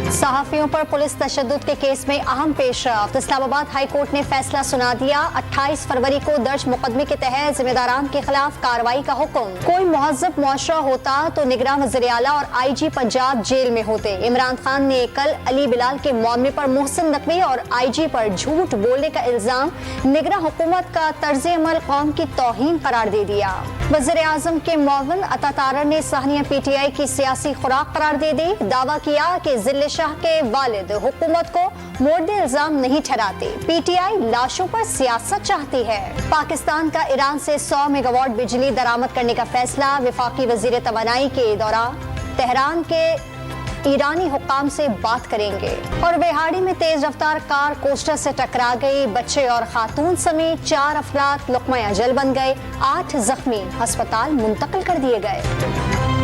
सहाफियों पर पुलिस तशद्दुद के केस में अहम पेशरफ्त। इस्लामाबाद हाई कोर्ट ने फैसला सुना दिया। 28 फरवरी को दर्ज मुकदमे के तहत जिम्मेदारान के खिलाफ कार्रवाई का हुक्म। कोई मुहज़्ज़ब मुआशरा होता तो निगरान वज़ीर आला और IG पंजाब जेल में होते। इमरान खान ने कल अली बिलाल के मामले पर मोहसिन नकवी और IG पर झूठ बोलने का इल्जाम निगरान हुकूमत का तर्ज अमल कौम की तौहीन करार दे दिया। वज़ीर आज़म के मुआविन अता तारर ने साहनिया PTI की सियासी खुराक करार दे दी। दावा किया कि जिले शाह के वालिद हुकूमत को मोर्दे इल्जाम नहीं ठहराते। PTI लाशों पर सियासत चाहती है। पाकिस्तान का ईरान से 100 मेगावाट बिजली दरामद करने का फैसला। वफाकी वजीर तवानाई के दौरान तेहरान के ईरानी हुक्काम से बात करेंगे। और बेहाड़ी में तेज रफ्तार कार कोस्टर से टकरा गई। बच्चे और खातून समेत 4 अफराद लुक़मा अजल बन गए। 8 जख्मी अस्पताल मुंतकिल कर दिए गए।